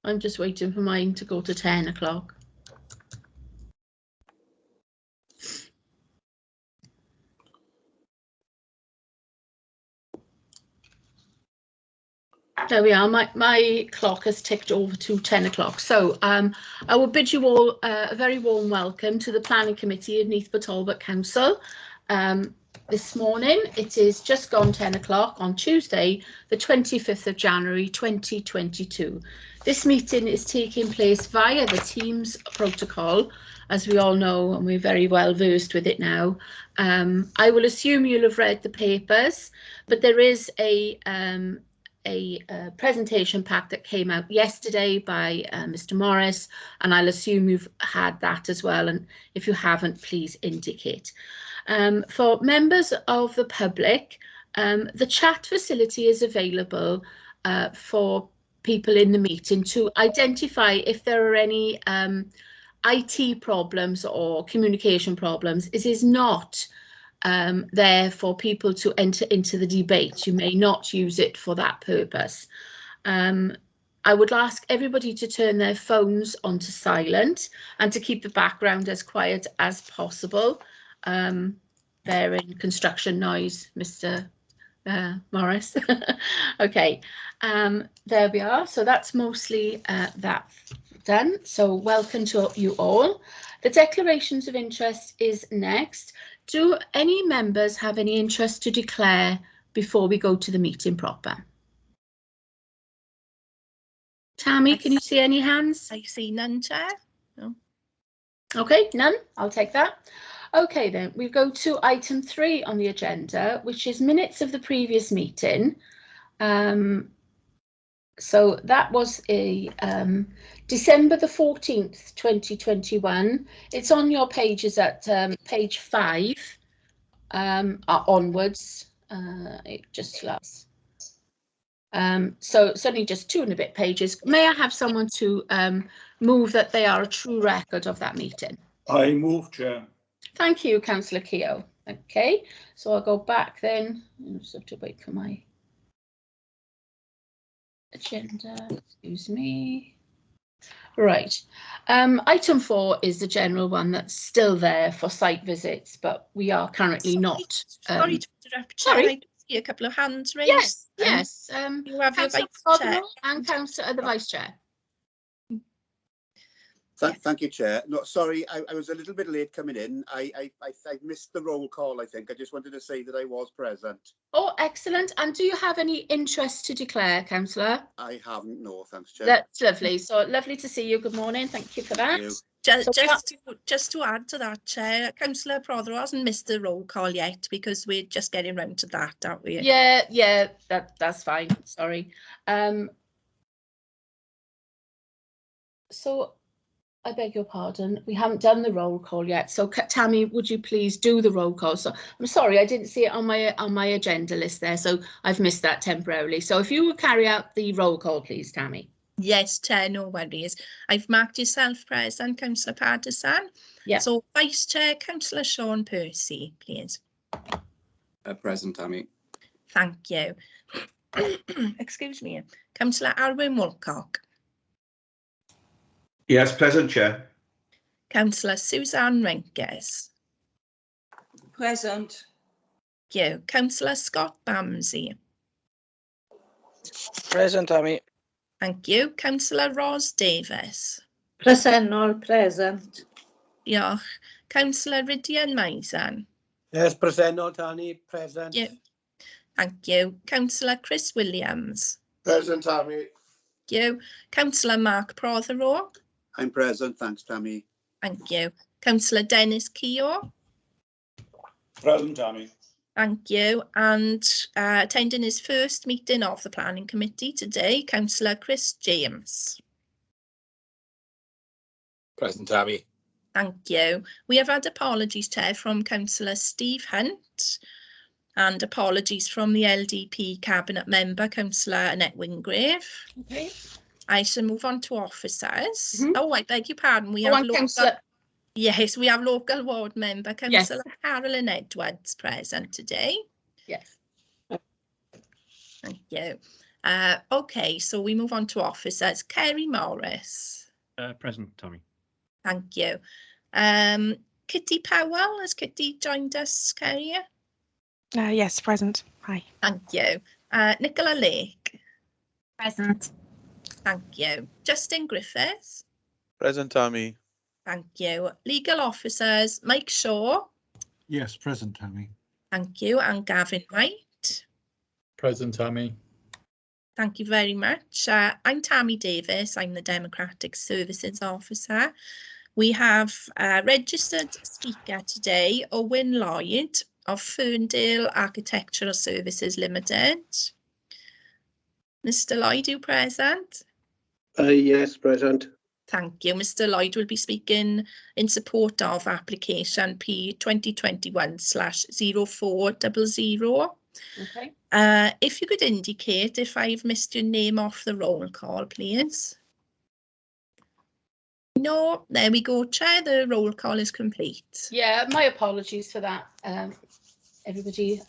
I'm just waiting for mine to go to 10 o'clock. There we are. My clock has ticked over to 10 o'clock. So I will bid you all a very warm welcome to the Planning Committee of Neath Talbot Council. This morning, it is just gone 10 o'clock on Tuesday, the 25th of January 2022. This meeting is taking place via the Teams protocol, as we all know, and we're very well versed with it now. I will assume you'll have read the papers, but there is a presentation pack that came out yesterday by Mr. Morris, and I'll assume you've had that as well, and if you haven't, please indicate. For members of the public, the chat facility is available for people in the meeting to identify if there are any IT problems or communication problems. It is not there for people to enter into the debate. You may not use it for that purpose. I would ask everybody to turn their phones onto silent and to keep the background as quiet as possible. They're in construction noise, Mr. Morris. Okay, there we are. So that's mostly that done. So welcome to you all. The declarations of interest is next. Do any members have any interest to declare before we go to the meeting proper? Tammy, can you see any hands? I see none, Chair. No. Okay, none. I'll take that. Okay, then we go to item 3 on the agenda, which is minutes of the previous meeting. So that was a December the 14th, 2021. It's on your pages at page 5 onwards. It just lasts. So it's only just 2 and a bit pages. May I have someone to move that they are a true record of that meeting? I move, Chair. Thank you, Councillor Keogh. Okay, so I'll go back then. I just have to wait for my agenda. Excuse me. Right. Item 4 is the general one that's still there for site visits, but we are currently not. Sorry to interrupt, Chair. Sorry. I see a couple of hands raised. Yes, yes. You have your Councillor Vice Chair. and Councillor the Vice Chair. Thank you, Chair. No, sorry, I was a little bit late coming in. I missed the roll call, I think. I just wanted to say that I was present. Oh, excellent. And do you have any interest to declare, Councillor? I haven't, no, thanks, Chair. That's lovely. So lovely to see you. Good morning. Thank you for that. Thank you. Just to add to that, Chair, Councillor Prothero hasn't missed the roll call yet because we're just getting round to that, aren't we? Yeah, that's fine. Sorry. So I beg your pardon, we haven't done the roll call yet. So Tammy, would you please do the roll call? So I'm sorry, I didn't see it on my agenda list there, so I've missed that temporarily. So if you would carry out the roll call, please, Tammy. Yes, Chair, no worries. I've marked yourself present, Councillor Patterson. Yeah. So Vice Chair, Councillor Sean Percy, please. Present, Tammy. Thank you. Excuse me. Councillor Alwyn Woolcock. Yes, present, Chair. Councillor Suzanne Renkes. Present. Thank you. Councillor Scott Bamsey. Present, Tammy. Thank you. Councillor Ros Davis. Presennol, present. Diolch. Councillor Rydian Maisan. Yes, presennol, Tammy. Present. Thank you. Thank you. Councillor Chris Williams. Present, Tammy. Thank you. Councillor Mark Prothero. I'm present, thanks, Tammy. Thank you. Councillor Dennis Keogh. Present, Tammy. Thank you. And attending his first meeting of the Planning Committee today, Councillor Chris James. Present, Tammy. Thank you. We have had apologies, Chair, from Councillor Steve Hunt and apologies from the LDP Cabinet Member, Councillor Annette Wingrave. Okay. I shall move on to officers. Oh, I beg your pardon. We have local. Councillor. Yes, we have local ward member, Councillor Carolyn Edwards, present today. Yes. Thank you. Okay, so we move on to officers. Kerry Morris. Present, Tommy. Thank you. Kitty Powell, has Kitty joined us, Kerry? Yes, present. Hi. Thank you. Nicola Lake. Present. Thank you. Justin Griffiths. Present, Tommy. Thank you. Legal officers, Mike Shaw. Yes, present, Tammy. Thank you. And Gavin White. Present, Tammy. Thank you very much. I'm Tammy Davis. I'm the Democratic Services Officer. We have a registered speaker today, Owen Lloyd of Ferndale Architectural Services Limited. Mr. Lloyd, you present? Yes, present. Thank you. Mr. Lloyd will be speaking in support of application P 2021/0400. Okay. If you could indicate if I've missed your name off the roll call, please. No, there we go, Chair. The roll call is complete. Yeah, my apologies for that, everybody.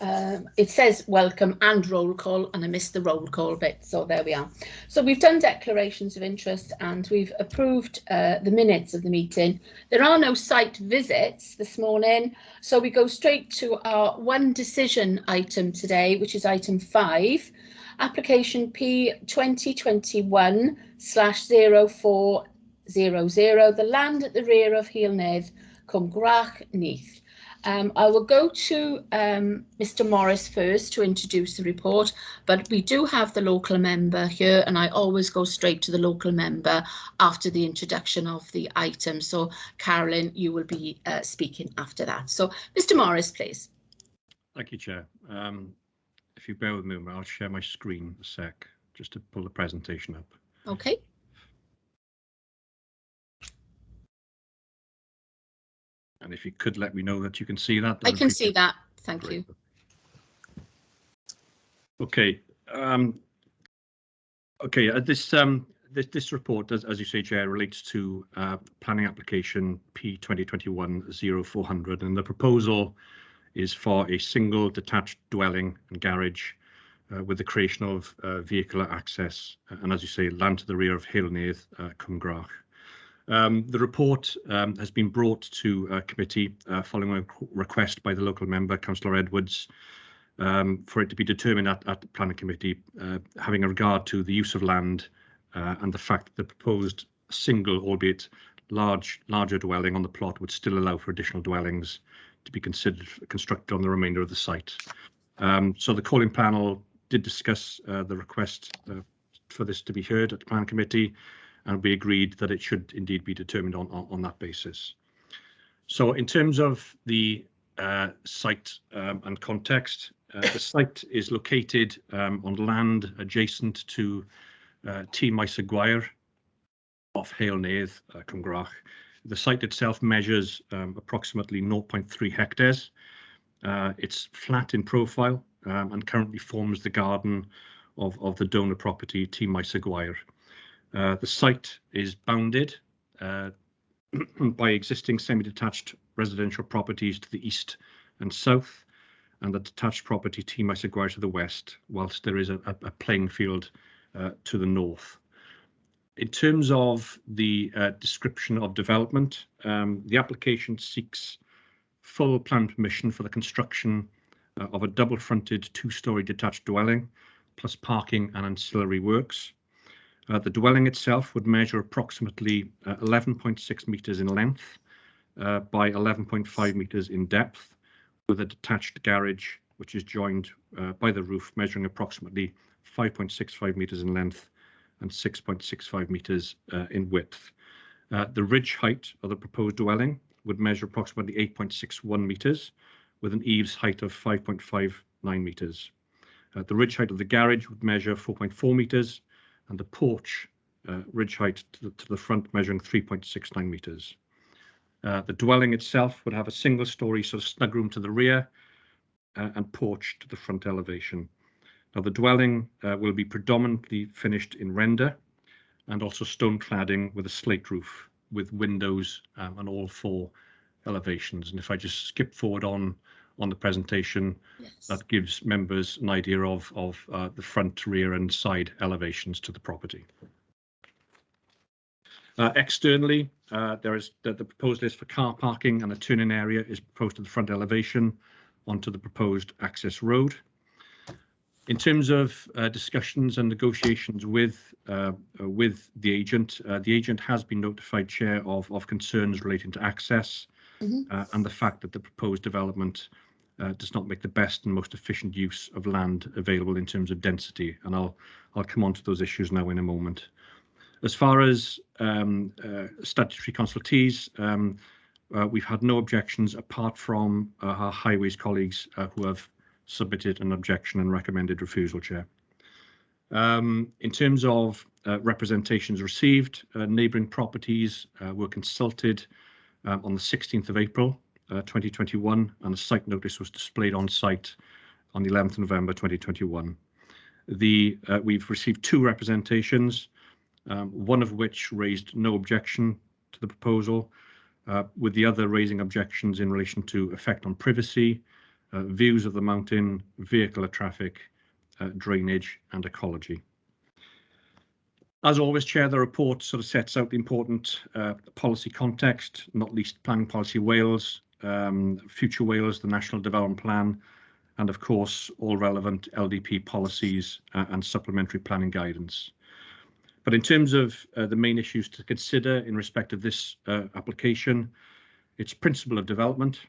It says welcome and roll call, and I missed the roll call bit, so there we are. So we've done declarations of interest and we've approved the minutes of the meeting. There are no site visits this morning, so we go straight to our one decision item today, which is item 5, application P 2021/0400, the land at the rear of Neath, Cumgrach, Neath. I will go to Mr. Morris first to introduce the report, but we do have the local member here, and I always go straight to the local member after the introduction of the item. So, Carolyn, you will be speaking after that. So, Mr. Morris, please. Thank you, Chair. If you bear with me, I'll share my screen a sec, just to pull the presentation up. Okay. And if you could let me know that you can see that. I can see that. Thank you. Okay. This report, as you say, Chair, relates to planning application P 2021/0400, and the proposal is for a single detached dwelling and garage with the creation of vehicular access, and as you say, land to the rear of Neath, Cumgrach. The report has been brought to committee following a request by the local member, Councillor Edwards, for it to be determined at the planning committee, having a regard to the use of land and the fact that the proposed single, albeit larger dwelling on the plot would still allow for additional dwellings to be constructed on the remainder of the site. So the calling panel did discuss the request for this to be heard at the planning committee, and we agreed that it should indeed be determined on that basis. So in terms of the site and context, the site is located on land adjacent to T Maes y Gwair off Neath, Cumgrach. The site itself measures approximately 0.3 hectares. It's flat in profile and currently forms the garden of the donor property T Maes y Gwair. The site is bounded by existing semi-detached residential properties to the east and south, and the detached property T Maes y Gwair to the west, whilst there is a playing field to the north. In terms of the description of development, the application seeks full plan permission for the construction of a double-fronted two-storey detached dwelling, plus parking and ancillary works. The dwelling itself would measure approximately 11.6 metres in length by 11.5 metres in depth, with a detached garage which is joined by the roof, measuring approximately 5.65 metres in length and 6.65 metres in width. The ridge height of the proposed dwelling would measure approximately 8.61 metres, with an eaves height of 5.59 metres. The ridge height of the garage would measure 4.4 metres, and the porch ridge height to the front measuring 3.69 metres. The dwelling itself would have a single storey sort of snug room to the rear and porch to the front elevation. Now the dwelling will be predominantly finished in render and also stone cladding with a slate roof with windows on all 4 elevations. And if I just skip forward on on the presentation. Yes. That gives members an idea of the front, rear and side elevations to the property. Externally, the proposed list for car parking and a turning area is proposed to the front elevation onto the proposed access road. In terms of discussions and negotiations with the agent has been notified, Chair, of concerns relating to access and the fact that the proposed development does not make the best and most efficient use of land available in terms of density, and I'll come on to those issues now in a moment. As far as statutory consultees, we've had no objections apart from our highways colleagues who have submitted an objection and recommended refusal, Chair. In terms of representations received, neighbouring properties were consulted on the 16th of April 2021, and a site notice was displayed on site on the 11th of November 2021. We've received 2 representations, one of which raised no objection to the proposal, with the other raising objections in relation to effect on privacy, views of the mountain, vehicular traffic, drainage and ecology. As always, Chair, the report sort of sets out the important policy context, not least Planning Policy Wales, Future Wales, the National Development Plan, and of course all relevant LDP policies and supplementary planning guidance. But in terms of the main issues to consider in respect of this application, its principle of development,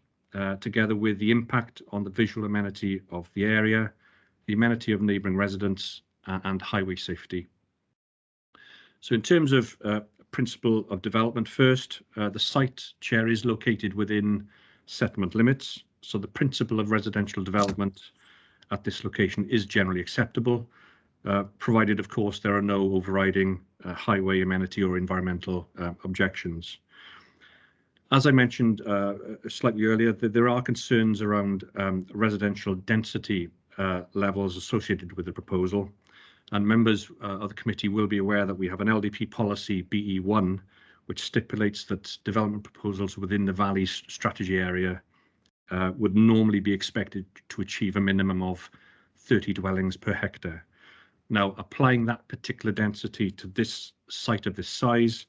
together with the impact on the visual amenity of the area, the amenity of neighbouring residents and highway safety. So in terms of principle of development first, the site, Chair, is located within settlement limits. So the principle of residential development at this location is generally acceptable, provided, of course, there are no overriding highway amenity or environmental objections. As I mentioned slightly earlier, there are concerns around residential density levels associated with the proposal, and members of the committee will be aware that we have an LDP policy BE1, which stipulates that development proposals within the Valley's strategy area would normally be expected to achieve a minimum of 30 dwellings per hectare. Now, applying that particular density to this site of this size,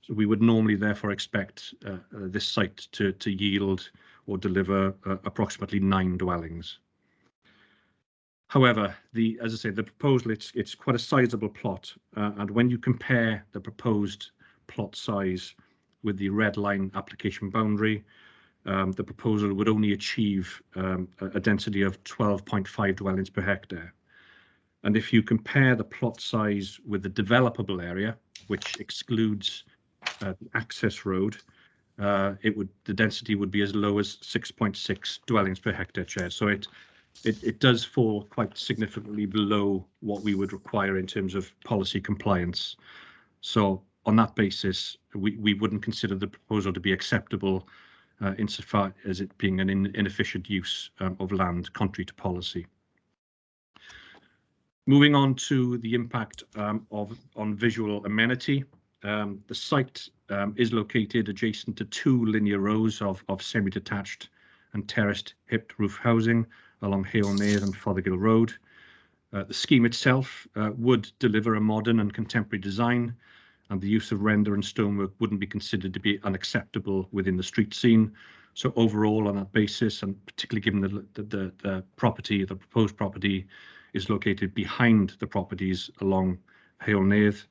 so we would normally therefore expect this site to yield or deliver approximately 9 dwellings. However, as I say, the proposal, it's quite a sizable plot, and when you compare the proposed plot size with the red line application boundary, the proposal would only achieve a density of 12.5 dwellings per hectare. And if you compare the plot size with the developable area, which excludes the access road, the density would be as low as 6.6 dwellings per hectare, Chair. So it does fall quite significantly below what we would require in terms of policy compliance. So on that basis, we wouldn't consider the proposal to be acceptable insofar as it being an inefficient use of land contrary to policy. Moving on to the impact on visual amenity, the site is located adjacent to 2 linear rows of semi-detached and terraced hipped roof housing along Hale Neath and Fothergill Road. The scheme itself would deliver a modern and contemporary design, and the use of render and stonework wouldn't be considered to be unacceptable within the street scene. So overall, on that basis, and particularly given the proposed property is located behind the properties along Hale Neath,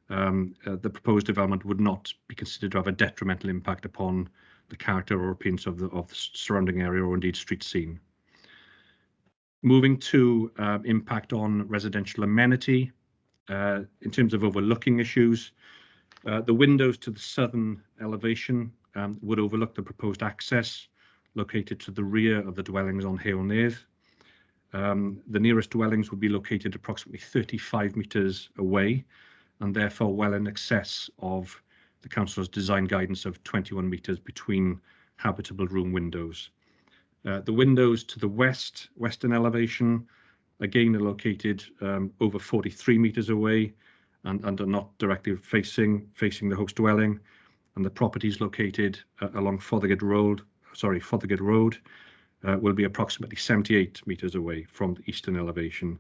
the proposed development would not be considered to have a detrimental impact upon the character or appearance of the surrounding area or indeed street scene. Moving to impact on residential amenity, in terms of overlooking issues, the windows to the southern elevation would overlook the proposed access located to the rear of the dwellings on Hale Neath. The nearest dwellings would be located approximately 35 metres away, and therefore well in excess of the Council's design guidance of 21 metres between habitable room windows. The windows to the western elevation, again, are located over 43 metres away and are not directly facing the host dwelling, and the property is located along Fothergill Road, will be approximately 78 metres away from the eastern elevation.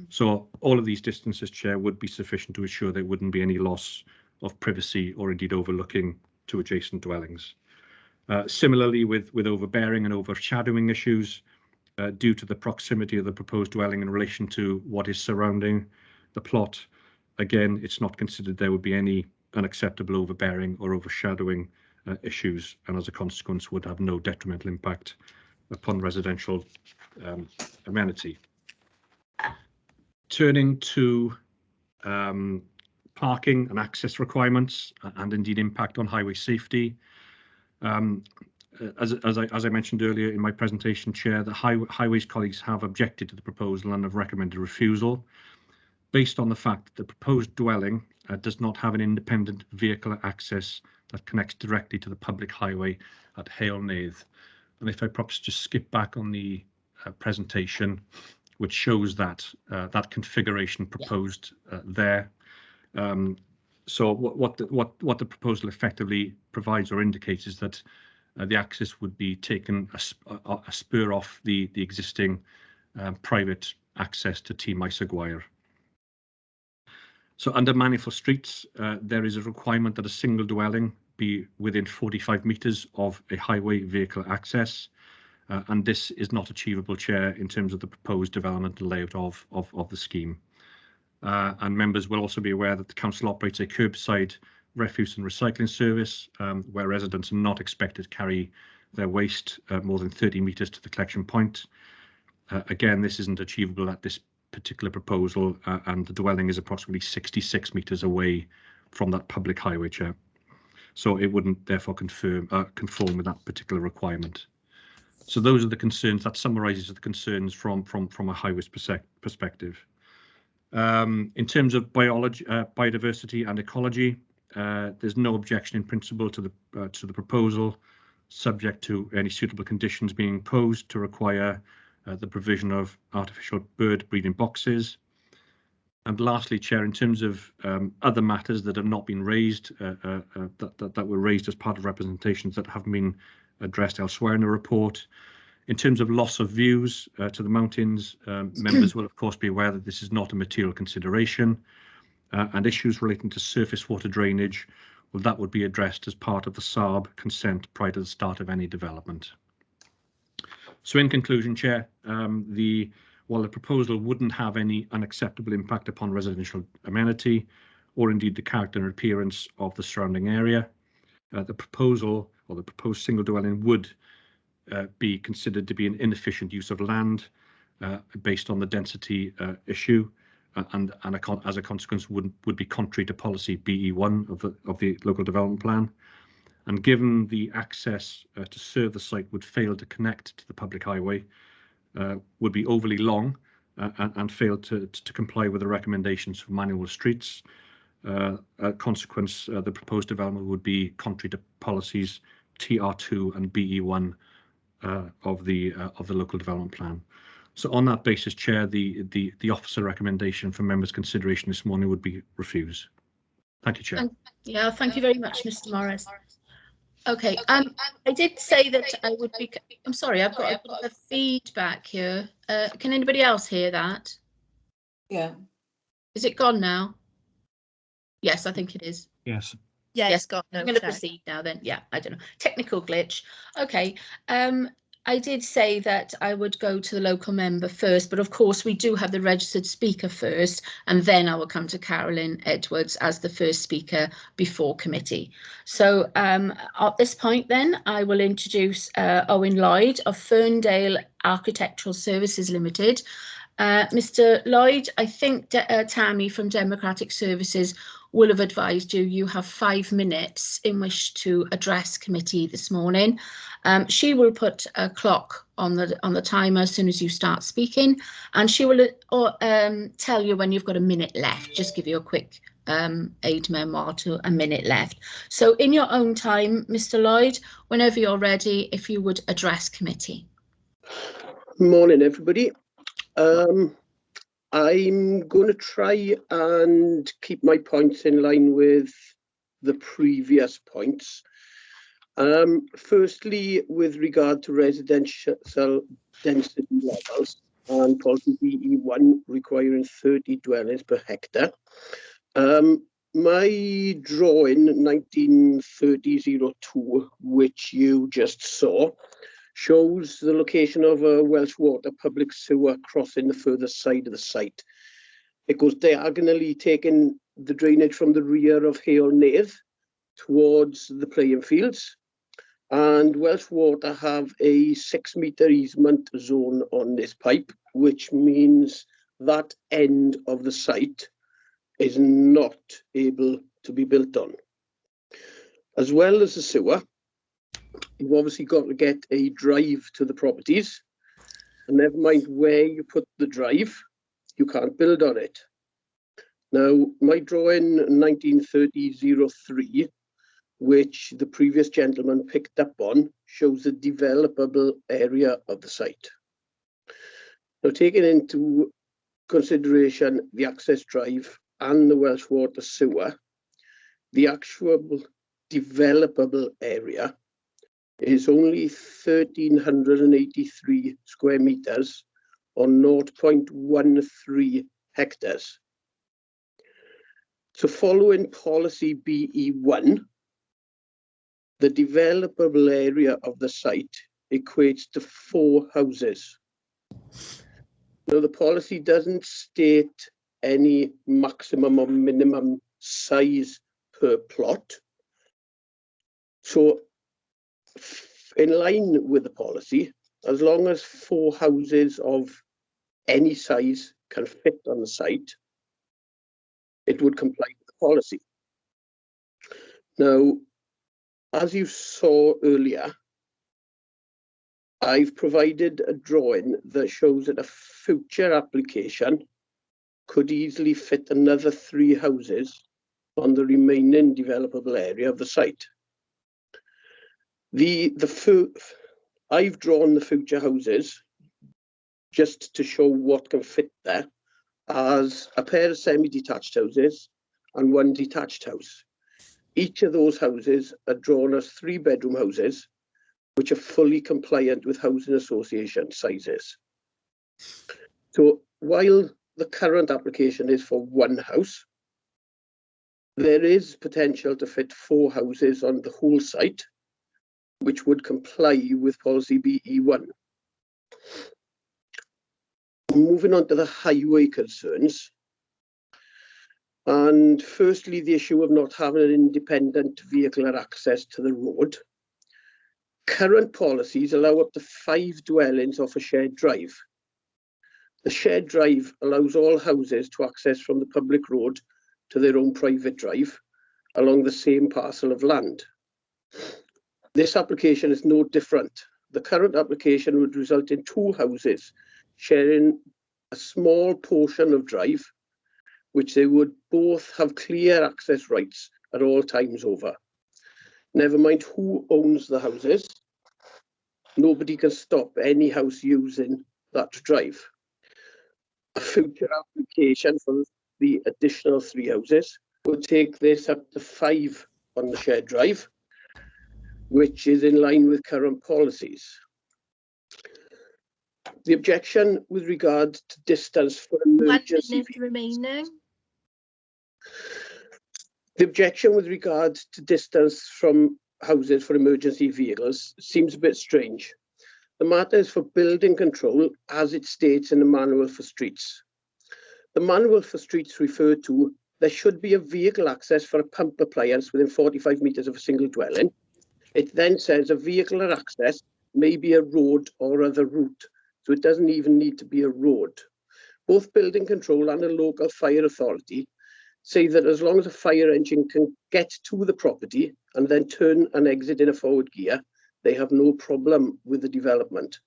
So all of these distances, Chair, would be sufficient to ensure there wouldn't be any loss of privacy or indeed overlooking to adjacent dwellings. Similarly, with overbearing and overshadowing issues, due to the proximity of the proposed dwelling in relation to what is surrounding the plot, again, it's not considered there would be any unacceptable overbearing or overshadowing issues, and as a consequence would have no detrimental impact upon residential amenity. Turning to parking and access requirements and indeed impact on highway safety. As I mentioned earlier in my presentation, Chair, the Highways colleagues have objected to the proposal and have recommended refusal based on the fact that the proposed dwelling does not have an independent vehicle access that connects directly to the public highway at Hale Neath. And if I perhaps just skip back on the presentation, which shows that that configuration proposed there. So what the proposal effectively provides or indicates is that the access would be taken a spur off the existing private access to T Maes-Aguirre. So under Manifold Streets, there is a requirement that a single dwelling be within 45 metres of a highway vehicle access. And this is not achievable, Chair, in terms of the proposed development and layout of the scheme. And members will also be aware that the council operates a curbside refuse and recycling service where residents are not expected to carry their waste more than 30 metres to the collection point. Again, this isn't achievable at this particular proposal, and the dwelling is approximately 66 metres away from that public highway, Chair. So it wouldn't therefore conform with that particular requirement. So those are the concerns. That summarises the concerns from a highways perspective. In terms of biology, biodiversity and ecology, there's no objection in principle to the proposal, subject to any suitable conditions being imposed to require the provision of artificial bird breeding boxes. And lastly, Chair, in terms of other matters that have not been raised, that were raised as part of representations that haven't been addressed elsewhere in the report. In terms of loss of views to the mountains, members will of course be aware that this is not a material consideration, and issues relating to surface water drainage, well, that would be addressed as part of the SARB consent prior to the start of any development. So in conclusion, Chair, while the proposal wouldn't have any unacceptable impact upon residential amenity or indeed the character and appearance of the surrounding area, the proposal or the proposed single dwelling would be considered to be an inefficient use of land based on the density issue, and as a consequence would be contrary to policy BE1 of the local development plan. And given the access to serve the site would fail to connect to the public highway, would be overly long and fail to comply with the recommendations for manual streets. A consequence, the proposed development would be contrary to policies TR2 and BE1 of the local development plan. So on that basis, Chair, the officer recommendation for members' consideration this morning would be refused. Thank you, Chair. Yeah, thank you very much, Mr. Morris. Okay, I did say that I would be. I'm sorry, I've got a feedback here. Can anybody else hear that? Yeah. Is it gone now? Yes, I think it is. Yes. Yes, got no I'm going to check. proceed now then. Yeah, I don't know. Technical glitch. Okay. I did say that I would go to the local member first, but of course we do have the registered speaker first, and then I will come to Carolyn Edwards as the first speaker before committee. So at this point then, I will introduce Owen Lloyd of Ferndale Architectural Services Limited. Mr. Lloyd, I think Tammy from Democratic Services will have advised you have 5 minutes in which to address committee this morning. She will put a clock on the timer as soon as you start speaking, and she will tell you when you've got a minute left. Just give you a quick aid memoir to a minute left. So in your own time, Mr. Lloyd, whenever you're ready, if you would address committee. Morning, everybody. I'm going to try and keep my points in line with the previous points. Firstly, with regard to residential density levels and policy BE1 requiring 30 dwellings per hectare. My drawing 1930-02, which you just saw, shows the location of a Welsh Water public sewer crossing the further side of the site. It goes diagonally, taking the drainage from the rear of Neath towards the playing fields. And Welsh Water have a 6-metre easement zone on this pipe, which means that end of the site is not able to be built on. As well as the sewer, you've obviously got to get a drive to the properties, and never mind where you put the drive, you can't build on it. Now, my drawing 1930-03, which the previous gentleman picked up on, shows the developable area of the site. Now, taking into consideration the access drive and the Welsh Water sewer, the actual developable area is only 1,383 square meters on 0.13 hectares. So following policy BE1, the developable area of the site equates to 4 houses. Now, the policy doesn't state any maximum or minimum size per plot. So, in line with the policy, as long as 4 houses of any size can fit on the site, it would comply with the policy. Now, as you saw earlier, I've provided a drawing that shows that a future application could easily fit another 3 houses on the remaining developable area of the site. I've drawn the future houses just to show what can fit there as a pair of semi-detached houses and 1 detached house. Each of those houses are drawn as 3-bedroom houses, which are fully compliant with housing association sizes. So while the current application is for 1 house, there is potential to fit 4 houses on the whole site, which would comply with policy BE1. Moving on to the highway concerns. And firstly, the issue of not having an independent vehicular access to the road. Current policies allow up to 5 dwellings off a shared drive. The shared drive allows all houses to access from the public road to their own private drive along the same parcel of land. This application is no different. The current application would result in 2 houses sharing a small portion of drive, which they would both have clear access rights at all times over. Never mind who owns the houses, nobody can stop any house using that drive. A future application for the additional 3 houses would take this up to 5 on the shared drive, which is in line with current policies. The objection with regard to distance for emergency 1 minute remaining. The objection with regard to distance from houses for emergency vehicles seems a bit strange. The matter is for building control, as it states in the manual for streets. The manual for streets referred to, there should be a vehicle access for a pump appliance within 45 metres of a single dwelling. It then says a vehicular access may be a road or other route, so it doesn't even need to be a road. Both building control and a local fire authority say that as long as a fire engine can get to the property and then turn and exit in a forward gear, they have no problem with the development.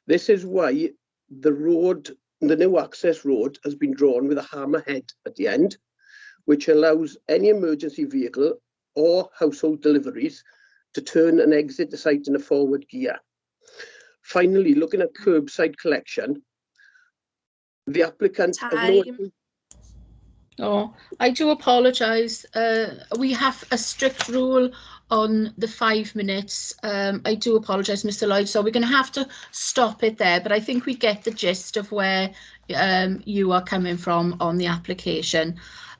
This is why the new access road has been drawn with a hammerhead at the end, which allows any emergency vehicle or household deliveries to turn and exit the site in a forward gear. Finally, looking at curbside collection, the applicant has no... Oh, I do apologise. We have a strict rule on the 5 minutes. I do apologise, Mr. Lloyd, so we're going to have to stop it there, but I think we get the gist of where you are coming from on the application.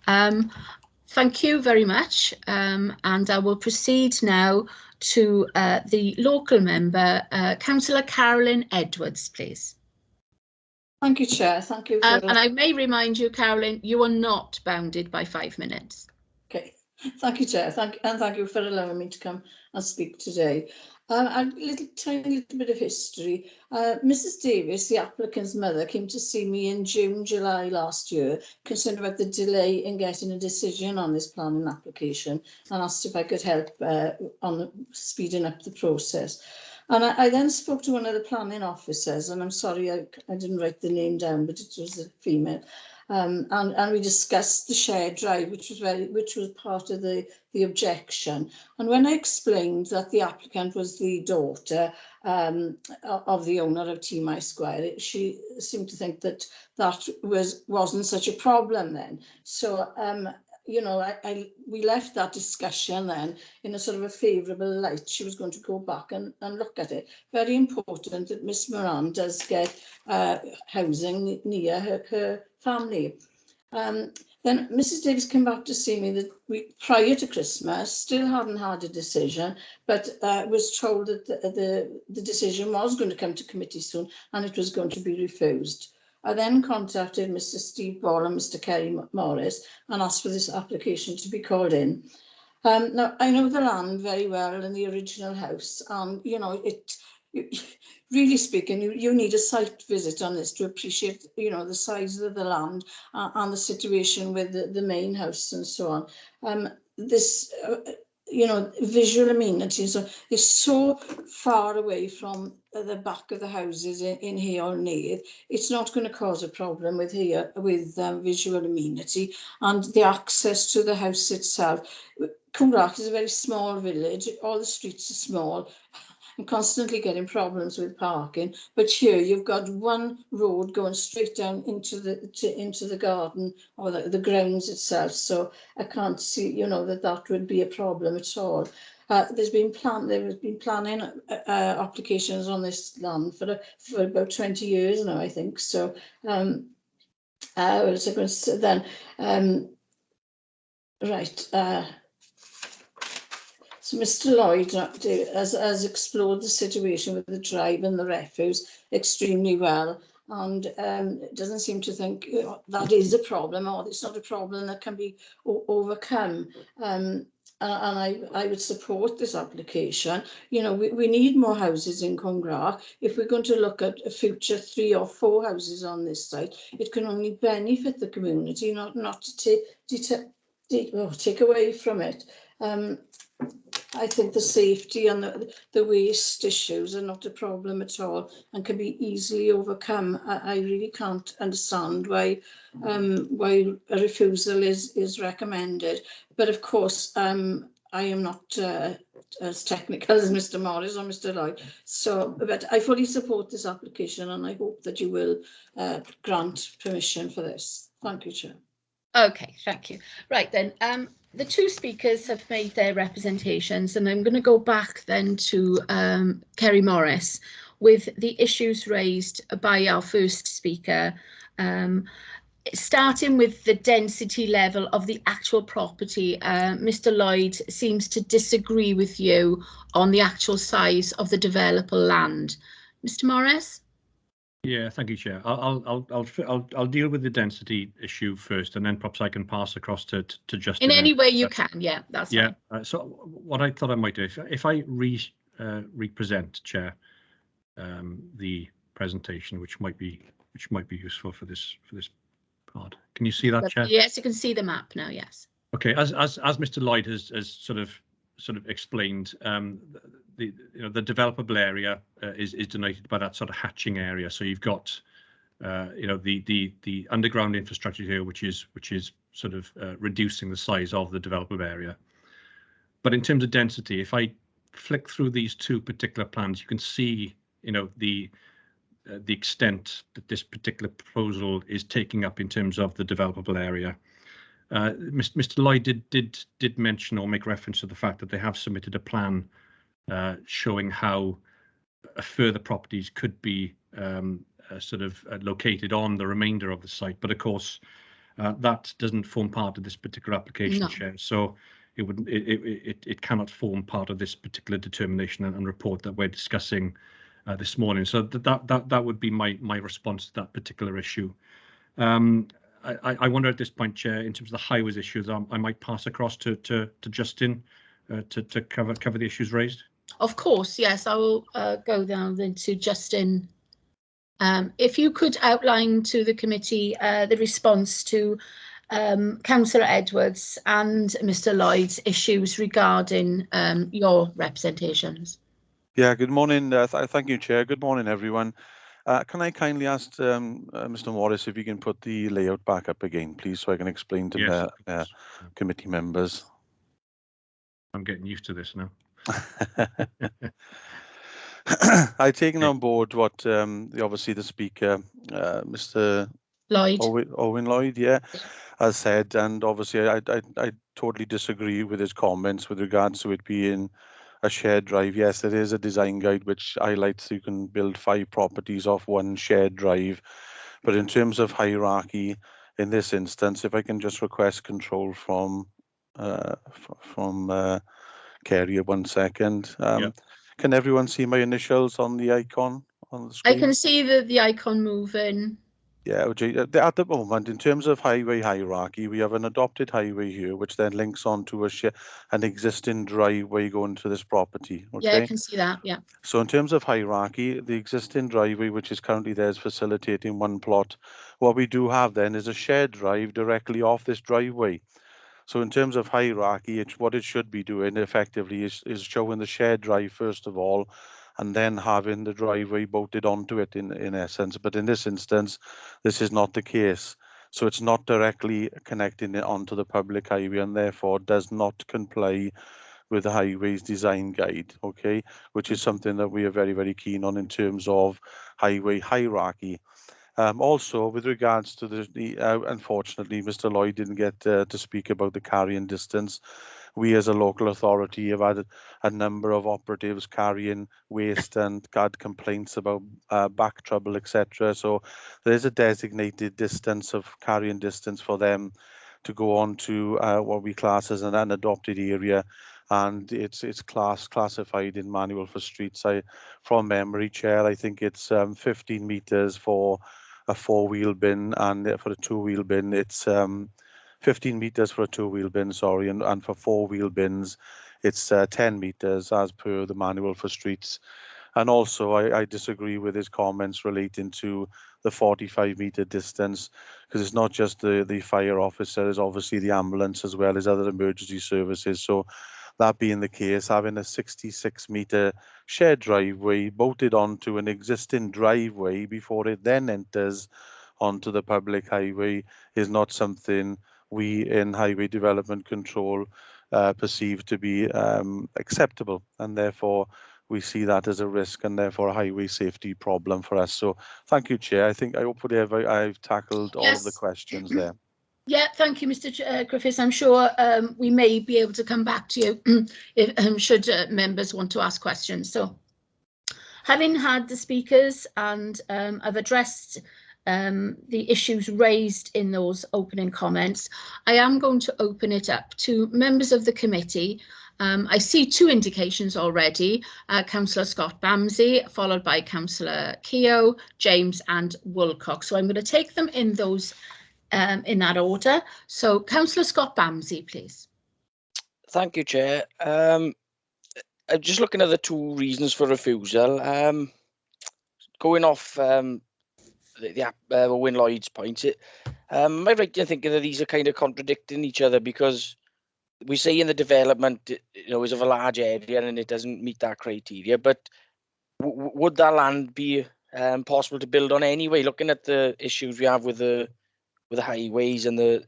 Thank you very much, and I will proceed now to the local member, Councillor Carolyn Edwards, please. Thank you, Chair. Thank you. And I may remind you, Carolyn, you are not bounded by 5 minutes. Okay. Thank you, Chair. Thank you for allowing me to come and speak today. A tiny little bit of history. Mrs. Davis, the applicant's mother, came to see me in June, July last year, concerned about the delay in getting a decision on this planning application, and asked if I could help on speeding up the process. And I then spoke to one of the planning officers, and I'm sorry I didn't write the name down, but it was a female. And we discussed the shared drive, which was part of the objection. And when I explained that the applicant was the daughter of the owner of T-My Square, she seemed to think that wasn't such a problem then. So you know, we left that discussion then in a sort of a favourable light. She was going to go back and look at it. Very important that Miss Moran does get housing near her family. Then Mrs. Davis came back to see me prior to Christmas, still hadn't had a decision, but was told that the decision was going to come to committee soon and it was going to be refused. I then contacted Mr. Steve Ball and Mr. Kerry Morris and asked for this application to be called in. Now, I know the land very well in the original house, and, you know, really speaking, you need a site visit on this to appreciate, you know, the size of the land and the situation with the main house and so on. You know, visual amenities is so far away from the back of the houses in here or Neath. It's not going to cause a problem with visual amenity and the access to the house itself. Cwmrach is a very small village. All the streets are small. I'm constantly getting problems with parking, but here you've got one road going straight down into the garden or the grounds itself. So I can't see, you know, that would be a problem at all. There has been planning applications on this land for about 20 years now, I think. So what was I going to say then? Right. So Mr. Lloyd has explored the situation with the drive and the refuse extremely well, and doesn't seem to think that is a problem, or it's not a problem that can be overcome. And I would support this application. You know, we need more houses in Cwmrach. If we're going to look at a future 3 or 4 houses on this site, it can only benefit the community, not to take away from it. I think the safety and the waste issues are not a problem at all and can be easily overcome. I really can't understand why a refusal is recommended. But of course, I am not as technical as Mr. Morris or Mr. Lloyd. So, but I fully support this application and I hope that you will grant permission for this. Thank you, Chair. Okay, thank you. Right then, the 2 speakers have made their representations, and I'm going to go back then to Kerry Morris with the issues raised by our first speaker, starting with the density level of the actual property. Mr. Lloyd seems to disagree with you on the actual size of the developable land. Mr. Morris? Yeah, thank you, Chair. I'll deal with the density issue first, and then perhaps I can pass across to Justin. In any way you can, yeah, that's yeah. fine. So what I thought I might do, if I represent, Chair, the presentation, which might be useful for this part. Can you see that, Chair? Yes, you can see the map now. Yes. Okay. As Mr. Lloyd has sort of explained, the developable area is denoted by that sort of hatching area. So you've got the underground infrastructure here, which is sort of reducing the size of the developable area. But in terms of density, if I flick through these 2 particular plans, you can see the extent that this particular proposal is taking up in terms of the developable area. Mr. Lloyd did mention or make reference to the fact that they have submitted a plan showing how further properties could be located on the remainder of the site, but of course that doesn't form part of this particular application, No. Chair. So it cannot form part of this particular determination and report that we're discussing this morning. So that would be my response to that particular issue. I wonder at this point, Chair, in terms of the highways issues, I might pass across to Justin to cover the issues raised. Of course, yes, I will go down then to Justin. If you could outline to the committee the response to Councillor Edwards and Mr. Lloyd's issues regarding your representations. Yeah, good morning. Thank you, Chair. Good morning, everyone. Can I kindly ask Mr. Morris if you can put the layout back up again, please, so I can explain to the committee members. I'm getting used to this now. I've taken on board what obviously the speaker, Mr. Lloyd. Owen Lloyd, has said, and obviously I totally disagree with his comments with regards to it being a shared drive. Yes, there is a design guide which highlights you can build 5 properties off one shared drive, but in terms of hierarchy, in this instance, if I can just request control from Carrier 1 second. Can everyone see my initials on the icon on the screen? I can see the icon moving. Yeah, at the moment, in terms of highway hierarchy, we have an adopted highway here, which then links onto an existing driveway going to this property. Okay? Yeah, I can see that, yeah. So in terms of hierarchy, the existing driveway, which is currently there, is facilitating one plot. What we do have then is a shared drive directly off this driveway. So in terms of hierarchy, what it should be doing effectively is showing the shared drive first of all, and then having the driveway bolted onto it in essence. But in this instance, this is not the case. So it's not directly connecting it onto the public highway and therefore does not comply with the highways design guide, okay, which is something that we are very, very keen on in terms of highway hierarchy. Also, with regards to unfortunately, Mr. Lloyd didn't get to speak about the carrying distance. We as a local authority have had a number of operatives carrying waste and had complaints about back trouble, etc. So there is a designated distance of carrying distance for them to go on to what we class as an unadopted area, and it's classified in manual for streets. From memory, Chair, I think it's 15 meters for a 4-wheel bin, and for a 2-wheel bin it's 15 meters for a 2-wheel bin, sorry, and for 4-wheel bins it's 10 meters as per the manual for streets. And also I disagree with his comments relating to the 45-meter distance, because it's not just the fire officer, it's obviously the ambulance as well as other emergency services. So that being the case, having a 66-meter shared driveway bolted onto an existing driveway before it then enters onto the public highway is not something we in Highway Development Control perceive to be acceptable, and therefore we see that as a risk and therefore a highway safety problem for us. So thank you, Chair. I hopefully I've tackled all of the questions there. Yeah, thank you, Mr. Griffiths. I'm sure we may be able to come back to you if should members want to ask questions. So, having had the speakers and I've addressed the issues raised in those opening comments, I am going to open it up to members of the committee. I see 2 indications already, Councillor Scott Bamsey, followed by Councillor Keogh, James and Woolcock. So I'm going to take them in that order. So Councillor Scott Bamsey, please. Thank you, Chair. I'm just looking at the 2 reasons for refusal. Going off Owen Lloyd's point, am I right in thinking that these are kind of contradicting each other, because we say in the development, is of a large area and it doesn't meet that criteria, but would that land be possible to build on anyway? Looking at the issues we have with the highways and the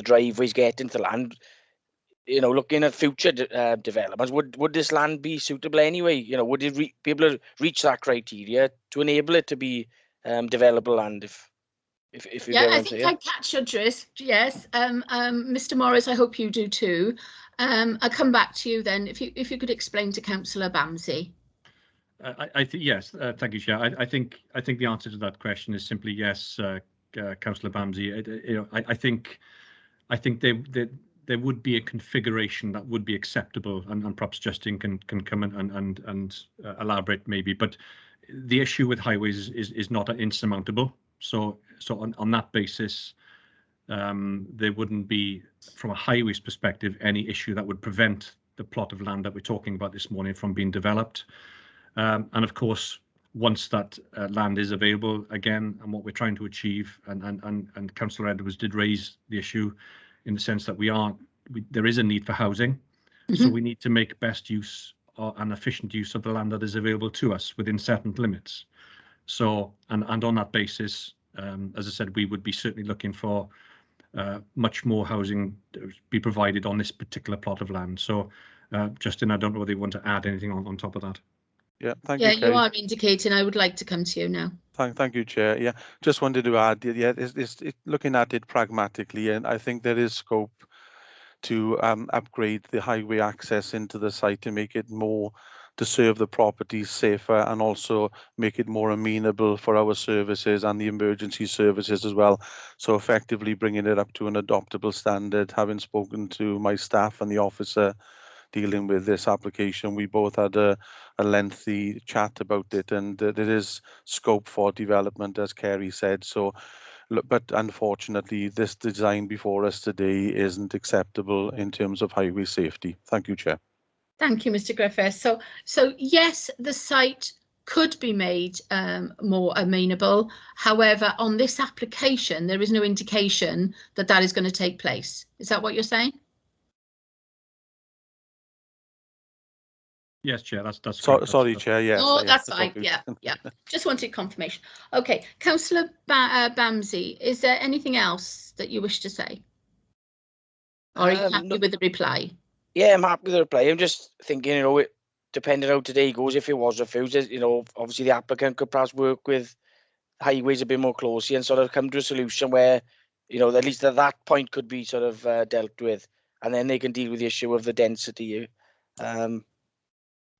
driveways getting to land, looking at future developments, would this land be suitable anyway? Would it be able to reach that criteria to enable it to be developable land If you Yeah, get I what I'm think saying. I catch your drift. Yes, Mr. Morris, I hope you do too. I'll come back to you then. If you could explain to Councillor Bamsey. I think yes. Thank you, Chair. I think the answer to that question is simply yes, Councillor Bamsey. I think there would be a configuration that would be acceptable, and perhaps Justin can come and elaborate maybe. But the issue with highways is not insurmountable. So on that basis, there wouldn't be, from a highways perspective, any issue that would prevent the plot of land that we're talking about this morning from being developed. And of course, once that land is available again, and what we're trying to achieve, and Councillor Edwards did raise the issue in the sense that there is a need for housing, so we need to make best use and efficient use of the land that is available to us within certain limits. So, and on that basis, as I said, we would be certainly looking for much more housing to be provided on this particular plot of land. So, Justin, I don't know whether you want to add anything on top of that. Yeah, thank you, Yeah, Kate. you are indicating. I would like to come to you now. Thank you, Chair. Yeah, just wanted to add, yeah, looking at it pragmatically, and I think there is scope to upgrade the highway access into the site to make it more, to serve the properties safer, and also make it more amenable for our services and the emergency services as well. So effectively bringing it up to an adoptable standard. Having spoken to my staff and the officer dealing with this application, we both had a lengthy chat about it, and there is scope for development, as Kerry said. So, but unfortunately, this design before us today isn't acceptable in terms of highway safety. Thank you, Chair. Thank you, Mr. Griffiths. So yes, the site could be made more amenable. However, on this application, there is no indication that that is going to take place. Is that what you're saying? Yes, Chair, that's sorry, Chair. Yes. Oh, that's fine. Yeah. Just wanted confirmation. Okay, Councillor Bamsey, is there anything else that you wish to say? Or are you happy with the reply? Yeah, I'm happy with the reply. I'm just thinking, depending on how today goes, if it was refused, obviously the applicant could perhaps work with highways a bit more closely and sort of come to a solution where, at least at that point could be sort of dealt with, and then they can deal with the issue of the density.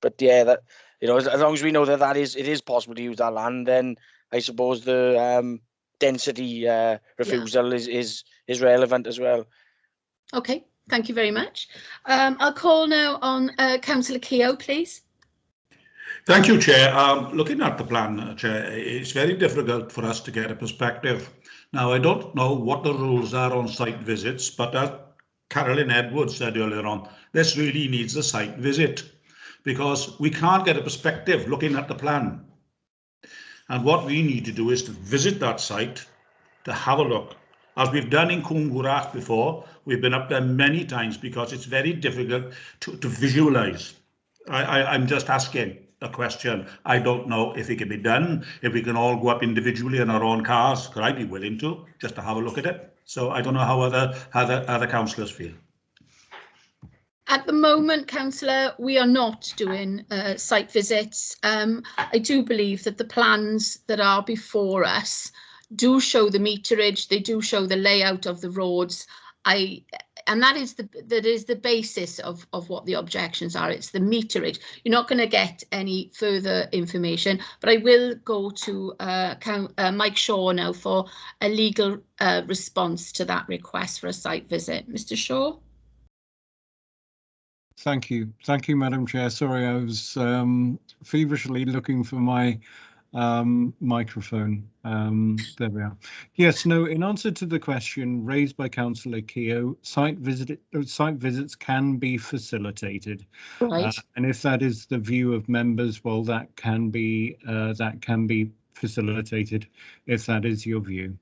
But yeah, that as long as we know that it is possible to use that land, then I suppose the density refusal is relevant as well. Okay, thank you very much. I'll call now on Councillor Keogh, please. Thank you, Chair. Looking at the plan, Chair, it's very difficult for us to get a perspective. Now, I don't know what the rules are on site visits, but as Carolyn Edwards said earlier on, this really needs a site visit, because we can't get a perspective looking at the plan. And what we need to do is to visit that site, to have a look. As we've done in Cwmgwrach before, we've been up there many times because it's very difficult to visualize. I'm just asking a question. I don't know if it can be done, if we can all go up individually in our own cars. Could I be willing to, just to have a look at it? So I don't know how other councillors feel. At the moment, Councillor, we are not doing site visits. I do believe that the plans that are before us do show the meterage, they do show the layout of the roads. And that is the basis of what the objections are. It's the meterage. You're not going to get any further information, but I will go to Mike Shaw now for a legal response to that request for a site visit. Mr. Shaw. Thank you, Madam Chair. Sorry, I was feverishly looking for my microphone. There we are. Yes, no, in answer to the question raised by Councillor Keogh, site visits can be facilitated. Right. And if that is the view of members, well, that can be facilitated if that is your view.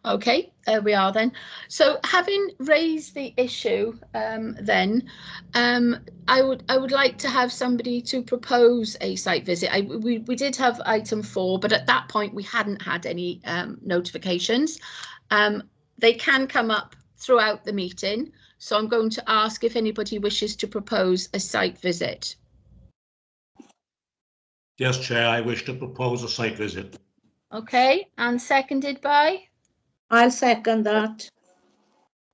Okay, there we are then. So having raised the issue, then I would like to have somebody to propose a site visit. We did have item 4, but at that point we hadn't had any notifications. They can come up throughout the meeting, so I'm going to ask if anybody wishes to propose a site visit. Yes, Chair, I wish to propose a site visit. Okay, and seconded by? I'll second that.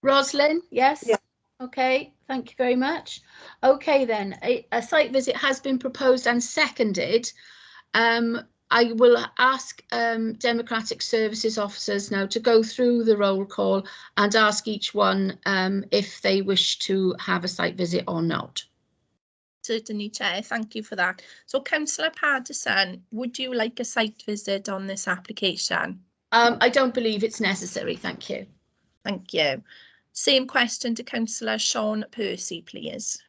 Rosalind, yes? Yeah. Okay, thank you very much. Okay then, a site visit has been proposed and seconded. I will ask Democratic Services officers now to go through the roll call and ask each one if they wish to have a site visit or not. Certainly, Chair, thank you for that. So Councillor Paterson, would you like a site visit on this application? I don't believe it's necessary, thank you. Thank you. Same question to Councillor Sean Percy, please.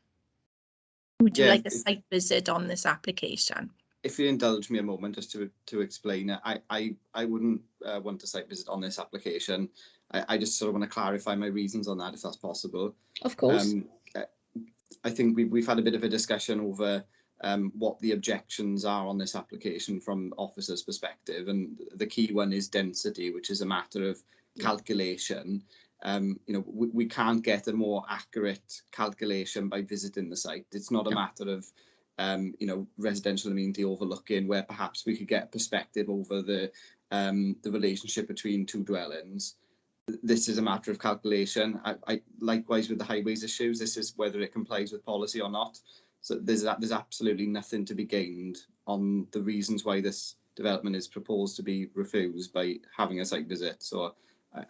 Would you like a site visit on this application? If you indulge me a moment just to explain, I wouldn't want a site visit on this application. I just sort of want to clarify my reasons on that, if that's possible. Of course. I think we've had a bit of a discussion over what the objections are on this application from officers' perspective, and the key one is density, which is a matter of calculation. You know, we can't get a more accurate calculation by visiting the site. It's not a matter of you know, residential amenity overlooking, where perhaps we could get a perspective over the relationship between two dwellings. This is a matter of calculation. I likewise with the highways issues, this is whether it complies with policy or not. So there's absolutely nothing to be gained on the reasons why this development is proposed to be refused by having a site visit. So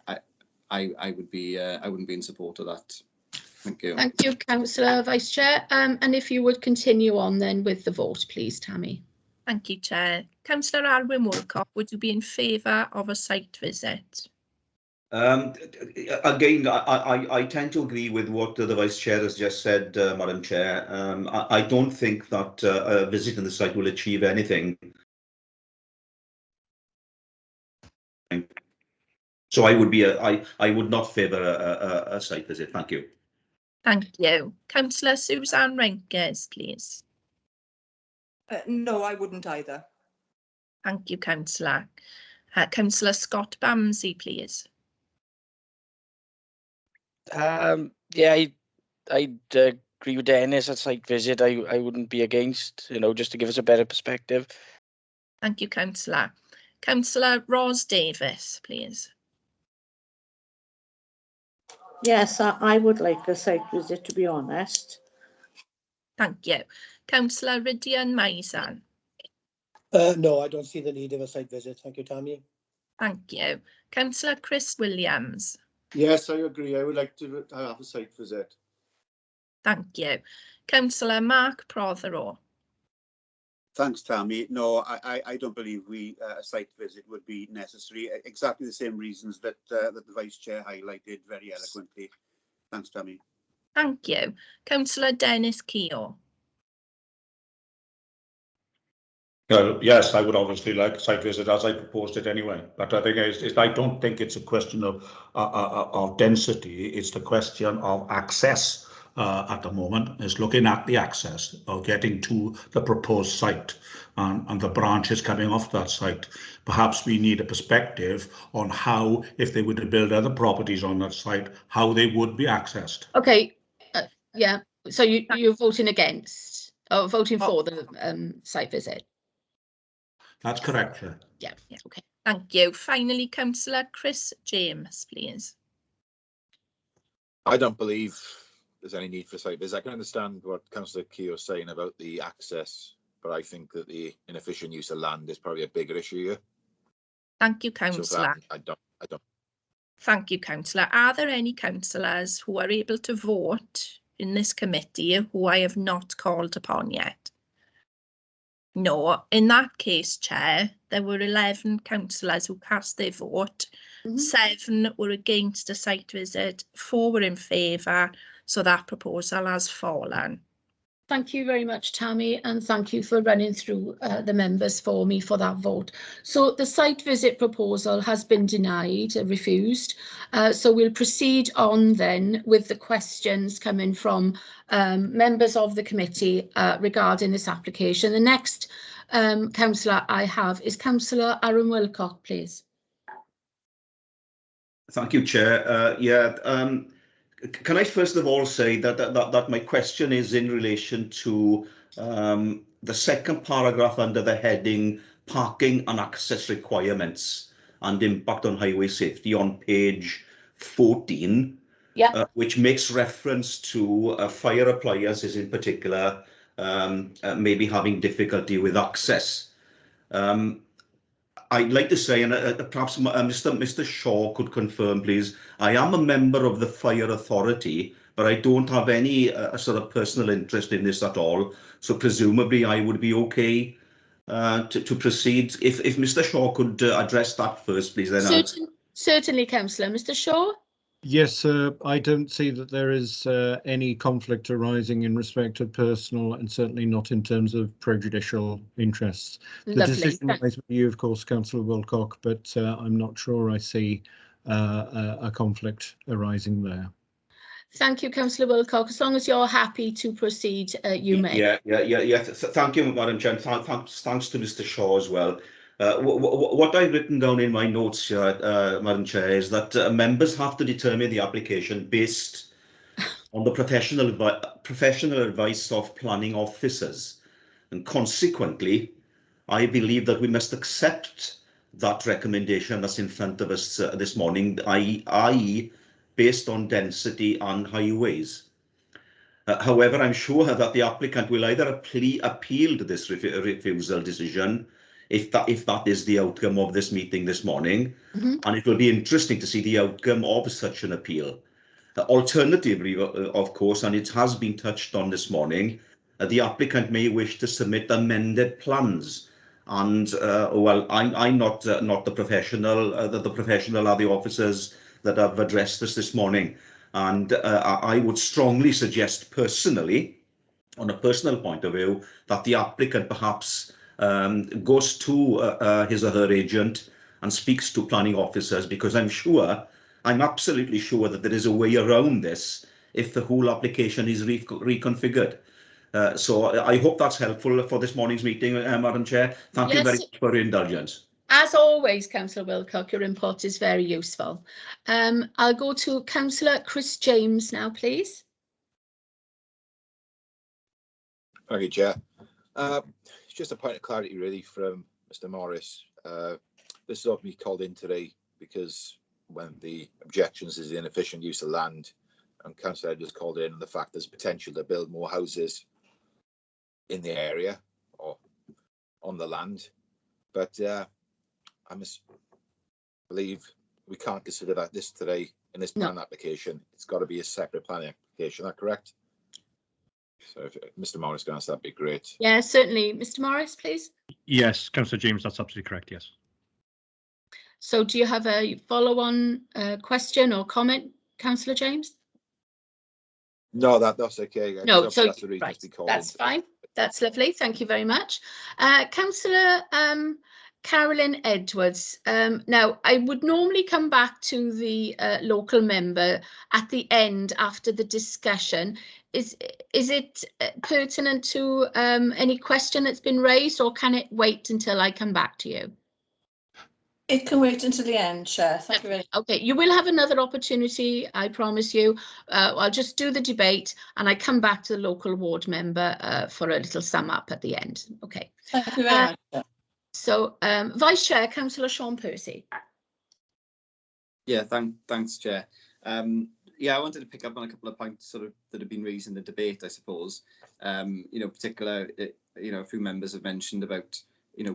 I wouldn't be in support of that. Thank you. Thank you, Councillor Vice Chair. And if you would continue on then with the vote, please, Tammy. Thank you, Chair. Councillor Alwyn Woolcock, would you be in favour of a site visit? Again, I tend to agree with what the Vice Chair has just said, Madam Chair. I don't think that a visit on the site will achieve anything. So I would not favour a site visit. Thank you. Thank you. Councillor Suzanne Renkes, please. No, I wouldn't either. Thank you, Councillor. Councillor Scott Bamsey, please. Yeah, I'd agree with Dennis. A site visit, I wouldn't be against, you know, just to give us a better perspective. Thank you, Councillor. Councillor Ros Davis, please. Yes, I would like a site visit, to be honest. Thank you. Councillor Rydian Maison. No, I don't see the need of a site visit. Thank you, Tammy. Thank you. Councillor Chris Williams. Yes, I agree. I would like to have a site visit. Thank you. Councillor Mark Prothero. Thanks, Tammy. No, I don't believe a site visit would be necessary. Exactly the same reasons that the Vice Chair highlighted very eloquently. Thanks, Tammy. Thank you. Councillor Dennis Keogh. Yes, I would obviously like a site visit as I proposed it anyway. But I think I don't think it's a question of density. It's the question of access at the moment. Is looking at the access of getting to the proposed site and the branches coming off that site. Perhaps we need a perspective on how, if they were to build other properties on that site, how they would be accessed. Okay. Yeah. So you're voting against or voting for the site visit? That's correct, Chair. Yeah, okay. Thank you. Finally, Councillor Chris James, please. I don't believe there's any need for site visit. I can understand what Councillor Keogh is saying about the access, but I think that the inefficient use of land is probably a bigger issue here. Thank you, Councillor. So I don't. Thank you, Councillor. Are there any councillors who are able to vote in this committee who I have not called upon yet? No. In that case, Chair, there were 11 councillors who cast their vote. 7 were against a site visit, 4 were in favour, so that proposal has fallen. Thank you very much, Tammy, and thank you for running through the members for me for that vote. So the site visit proposal has been denied, refused. So we'll proceed on then with the questions coming from members of the committee regarding this application. The next councillor I have is Councillor Aaron Wilcock, please. Thank you, Chair. Can I first of all say that my question is in relation to the second paragraph under the heading parking and access requirements. and impact on highway safety on page 14, which makes reference to fire appliances in particular, maybe having difficulty with access. I'd like to say, and perhaps Mr. Shaw could confirm, please, I am a member of the Fire Authority, but I don't have any sort of personal interest in this at all. So presumably I would be okay to proceed. If Mr. Shaw could address that first, please, then Certainly, Councillor. Mr. Shaw? Yes, I don't see that there is any conflict arising in respect of personal, and certainly not in terms of prejudicial interests. The decision lies with you, of course, Councillor Wilcock, but I'm not sure I see a conflict arising there. Thank you, Councillor Wilcock. As long as you're happy to proceed, you may. Yeah. Thank you, Madam Chair. Thanks to Mr. Shaw as well. What I've written down in my notes here, Madam Chair, is that members have to determine the application based on the professional advice of planning officers. And consequently, I believe that we must accept that recommendation that's in front of us this morning, i.e. based on density and highways. However, I'm sure that the applicant will either appeal to this refusal decision, if that is the outcome of this meeting this morning, and it will be interesting to see the outcome of such an appeal. Alternatively, of course, and it has been touched on this morning, the applicant may wish to submit amended plans. And well, I'm not the professional. The professional are the officers that have addressed us this morning. And I would strongly suggest personally, on a personal point of view, that the applicant perhaps goes to his or her agent and speaks to planning officers, because I'm absolutely sure that there is a way around this if the whole application is reconfigured. So I hope that's helpful for this morning's meeting, Madam Chair. Thank you very much for your indulgence. As always, Councillor Wilcock, your input is very useful. I'll go to Councillor Chris James now, please. Thank you, Chair. It's just a point of clarity, really, from Mr. Morris. This is obviously called in today because when the objections is the inefficient use of land, and Councillor just called in on the fact there's potential to build more houses in the area or on the land. But I must believe we can't consider this today in this plan application. It's got to be a separate planning application. Is that correct? So if Mr. Morris can answer, that'd be great. Yeah, certainly. Mr. Morris, please. Yes, Councillor James, that's absolutely correct, yes. So do you have a follow-on question or comment, Councillor James? No, that's okay. No, so that's the reason right, it's been called that's in. fine. That's lovely. Thank you very much. Councillor Carolyn Edwards. Now, I would normally come back to the local member at the end after the discussion. Is it pertinent to any question that's been raised, or can it wait until I come back to you? It can wait until the end, Chair. Thank you very much. Okay, you will have another opportunity, I promise you. I'll just do the debate and I come back to the local ward member for a little sum up at the end. Okay. Thank you very much, Chair. So, Vice Chair, Councillor Sean Percy. Yeah, thanks, Chair. Yeah, I wanted to pick up on a couple of points sort of that have been raised in the debate, I suppose. Particular, a few members have mentioned about,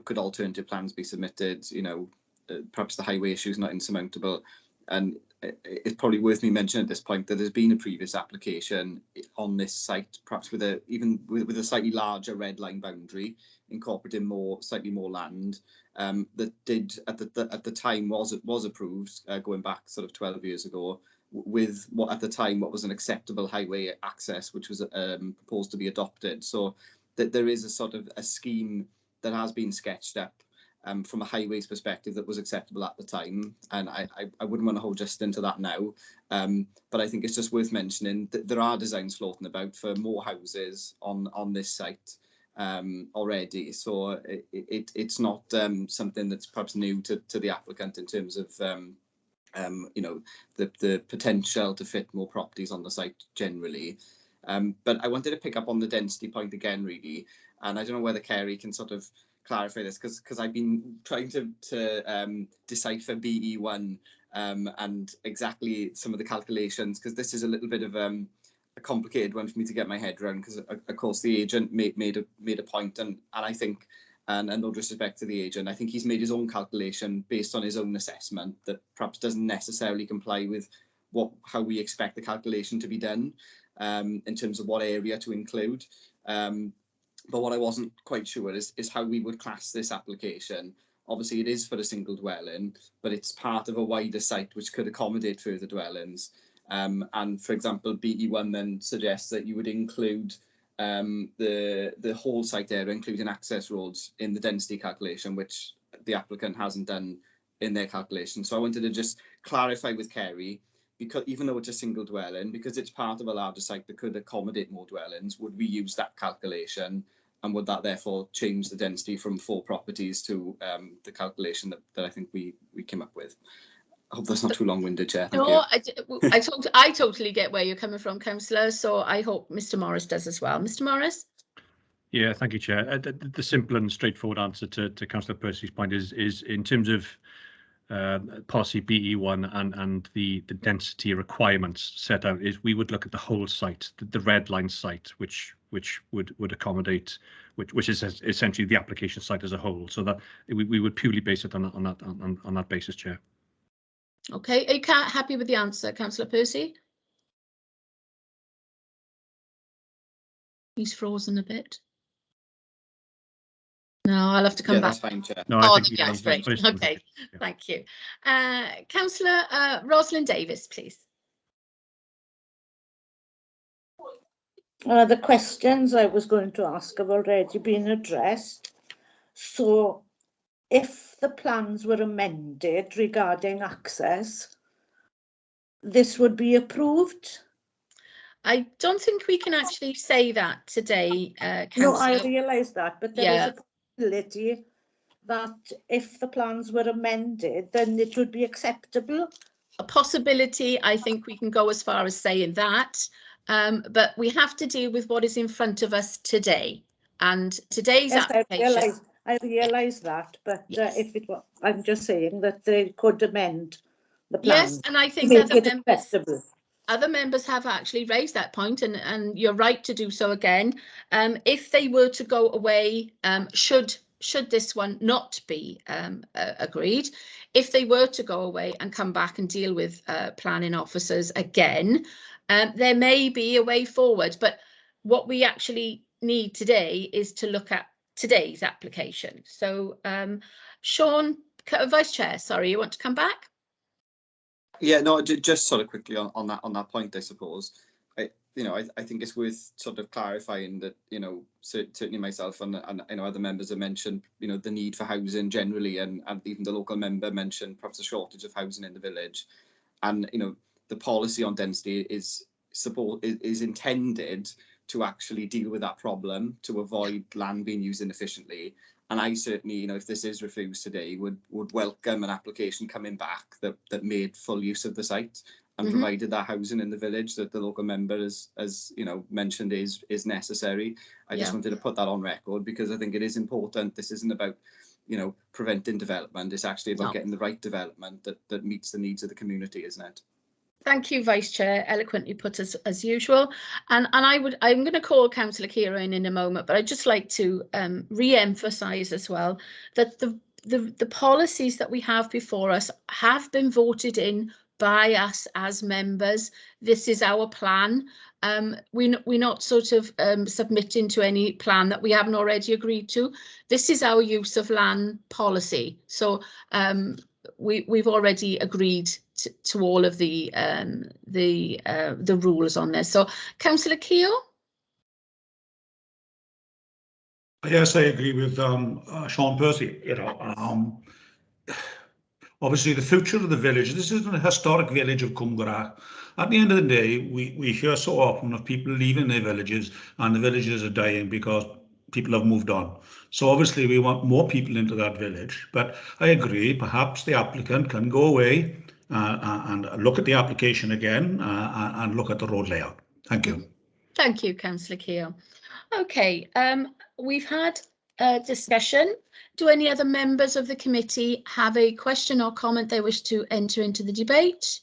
could alternative plans be submitted? Perhaps the highway issue is not insurmountable, and it's probably worth me mentioning at this point that there's been a previous application on this site, perhaps with a slightly larger red line boundary, incorporating slightly more land, that did at the time was approved, going back sort of 12 years ago, with what at the time what was an acceptable highway access, which was proposed to be adopted. So that there is a sort of a scheme that has been sketched up from a highways perspective that was acceptable at the time, and I wouldn't want to hold just into that now, but I think it's just worth mentioning that there are designs floating about for more houses on this site already, so it's not something that's perhaps new to the applicant in terms of the potential to fit more properties on the site generally. But I wanted to pick up on the density point again, really, and I don't know whether Kerry can sort of clarify this because I've been trying to decipher BE1 and exactly some of the calculations, because this is a little bit of a complicated one for me to get my head around, because of course the agent made a point, and I think, and no disrespect to the agent, I think he's made his own calculation based on his own assessment that perhaps doesn't necessarily comply with how we expect the calculation to be done in terms of what area to include. But what I wasn't quite sure is how we would class this application. Obviously it is for a single dwelling, but it's part of a wider site which could accommodate further dwellings. And for example, BE1 then suggests that you would include the whole site area, including access roads, in the density calculation, which the applicant hasn't done in their calculation. So I wanted to just clarify with Kerry, because even though it's a single dwelling, because it's part of a larger site that could accommodate more dwellings, would we use that calculation, and would that therefore change the density from 4 properties to the calculation that I think we came up with? I hope that's not too long-winded, Chair. Thank you. I totally get where you're coming from, Councillor, so I hope Mr Morris does as well. Mr Morris? Yeah, thank you, Chair. The simple and straightforward answer to Councillor Percy's point is in terms of policy BE1 and the density requirements set out, is we would look at the whole site, the red line site, which would accommodate, which is essentially the application site as a whole. So that we would purely base it on that basis, Chair. Okay, are you happy with the answer, Councillor Percy? He's frozen a bit. No, I'll have to come back. That's fine, Chair. No, oh, that's great. Okay, yeah. Thank you. Councillor Rosalind Davis, please. The questions I was going to ask have already been addressed. So if the plans were amended regarding access, this would be approved? I don't think we can actually say that today, No, I realise that, but there is a possibility that if the plans were amended, then it would be acceptable. A possibility, I think we can go as far as saying that, but we have to deal with what is in front of us today. And today's application. I realise that, but if it were, I'm just saying that they could amend the plans. Yes, and I think other members have actually raised that point, and you're right to do so again. If they were to go away, should this one not be agreed, if they were to go away and come back and deal with planning officers again, there may be a way forward. But what we actually need today is to look at today's application. So Sean, Vice Chair, sorry, you want to come back? Yeah, no, just sort of quickly on that point, I suppose. I think it's worth sort of clarifying that, certainly myself and other members have mentioned, the need for housing generally, and even the local member mentioned perhaps a shortage of housing in the village. And, the policy on density is intended to actually deal with that problem, to avoid land being used inefficiently. And I certainly, if this is refused today, would welcome an application coming back that made full use of the site and provided that housing in the village that the local member as mentioned is necessary. I just wanted to put that on record, because I think it is important. This isn't about preventing development. It's actually about getting the right development that meets the needs of the community, isn't it? Thank you, Vice Chair. Eloquently put as usual. And I'm going to call Councillor Carolyn in a moment, but I'd just like to re-emphasise as well that the policies that we have before us have been voted in by us as members. This is our plan. We're not sort of submitting to any plan that we haven't already agreed to. This is our use of land policy. So we've already agreed to all of the rules on this. So, Councillor Keogh? Yes, I agree with Sean Percy. Obviously, the future of the village. This is a historic village of Cumgara. At the end of the day, we hear so often of people leaving their villages, and the villages are dying because people have moved on. So obviously, we want more people into that village. But I agree, perhaps the applicant can go away and look at the application again and look at the road layout. Thank you. Thank you, Councillor Keogh. Okay, we've had discussion. Do any other members of the committee have a question or comment they wish to enter into the debate?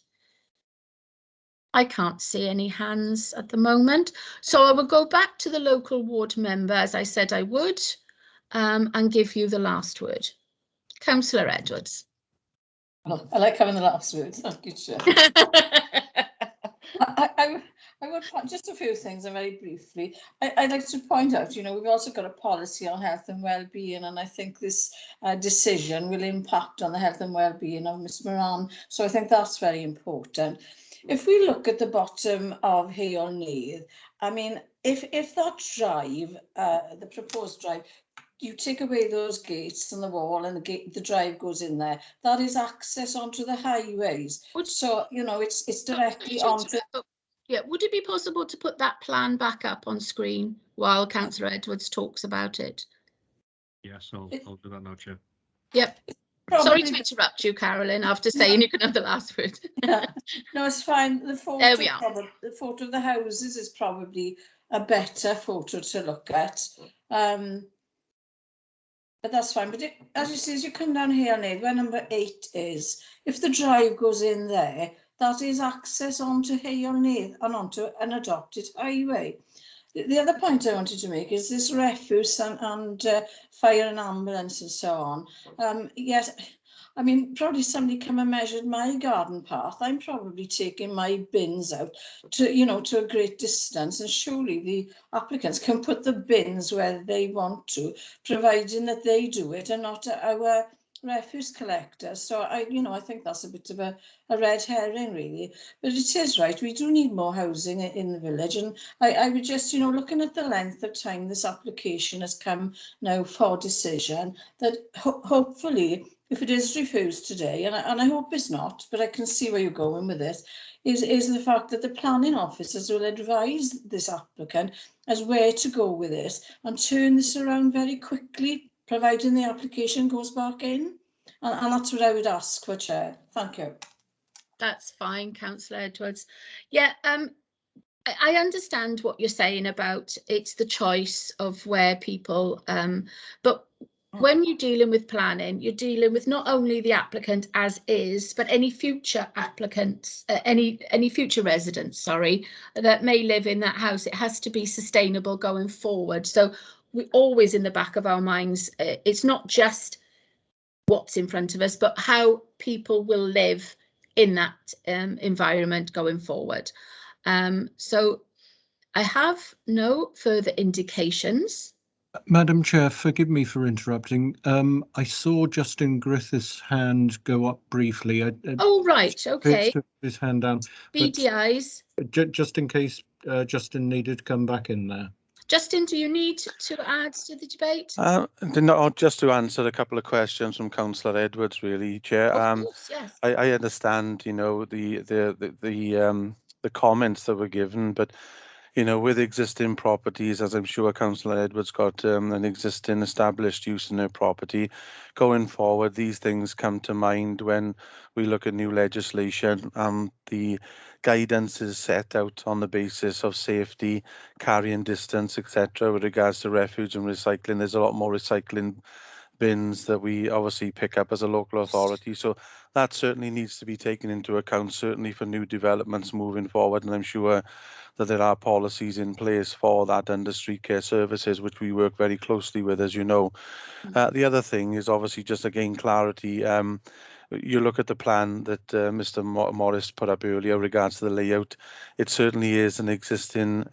I can't see any hands at the moment, so I will go back to the local ward member, as I said I would, and give you the last word. Councillor Edwards. Oh, I like having the last word. Thank you, Chair. I would just a few things, and very briefly. I'd like to point out, you know, we've also got a policy on health and well-being, and I think this decision will impact on the health and well-being of Miss Moran. So I think that's very important. If we look at the bottom of Heol Neath, I mean, if that drive, the proposed drive, you take away those gates and the wall, and the drive goes in there, that is access onto the highways. So, you know, it's directly onto. Yeah, would it be possible to put that plan back up on screen while Councillor Edwards talks about it? Yes, I'll do that now, Chair. Yep. Sorry to interrupt you, Carolyn, after saying you can have the last word. No, it's fine. The photo, there we are. The photo of the houses is probably a better photo to look at. But that's fine. But as you see, as you come down here, Nate, where number 8 is, if the drive goes in there, that is access onto Heol Neath and onto an adopted highway. The other point I wanted to make is this refuse and fire and ambulance and so on. Yes, I mean, probably somebody come and measured my garden path. I'm probably taking my bins out to, you know, to a great distance, and surely the applicants can put the bins where they want to, providing that they do it and not our refuse collector. So I think that's a bit of a red herring, really. But it is right, we do need more housing in the village, and I would just, you know, looking at the length of time this application has come now for decision, that hopefully, if it is refused today, and I hope it's not, but I can see where you're going with this, is the fact that the planning officers will advise this applicant as where to go with this and turn this around very quickly, providing the application goes back in. And that's what I would ask for, Chair. Thank you. That's fine, Councillor Edwards. Yeah, I understand what you're saying about it's the choice of where people, but when you're dealing with planning, you're dealing with not only the applicant as is, but any future applicants, any future residents, sorry, that may live in that house. It has to be sustainable going forward. So we always in the back of our minds, it's not just what's in front of us, but how people will live in that environment going forward. So I have no further indications. Madam Chair, forgive me for interrupting. I saw Justin Griffiths' hand go up briefly. Oh, right, okay. His hand down. BDIs. Just in case Justin needed to come back in there. Justin, do you need to add to the debate? No, just to answer a couple of questions from Councillor Edwards, really, Chair. Of course, yes. I understand, you know, the comments that were given, but you know, with existing properties, as I'm sure Councillor Edwards got an existing established use in her property, going forward, these things come to mind when we look at new legislation. The guidance is set out on the basis of safety, carrying distance, etc. With regards to refuge and recycling, there's a lot more recycling bins that we obviously pick up as a local authority. So that certainly needs to be taken into account, certainly for new developments moving forward. And I'm sure that there are policies in place for that under street care services, which we work very closely with, as you know. The other thing is obviously just again clarity. You look at the plan that Mr. Morris put up earlier regards to the layout. It certainly is an existing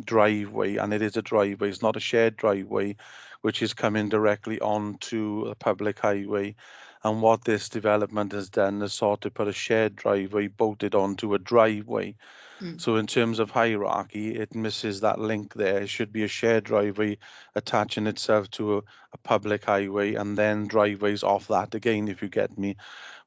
driveway, and it is a driveway. It's not a shared driveway, which is coming directly onto a public highway. And what this development has done is sort of put a shared driveway bolted onto a driveway. So in terms of hierarchy, it misses that link there. It should be a shared driveway attaching itself to a public highway, and then driveways off that again, if you get me.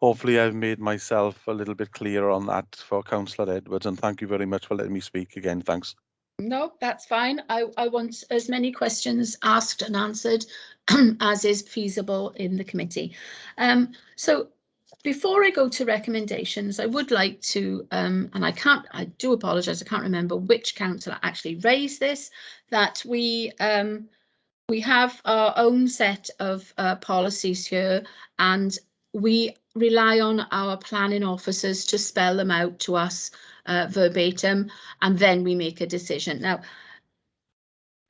Hopefully I've made myself a little bit clearer on that for Councillor Edwards, and thank you very much for letting me speak again. Thanks. No, that's fine. I want as many questions asked and answered as is feasible in the committee. So before I go to recommendations, I would like to, and I do apologise, I can't remember which councillor actually raised this, that we We have our own set of policies here, and we rely on our planning officers to spell them out to us verbatim, and then we make a decision. Now,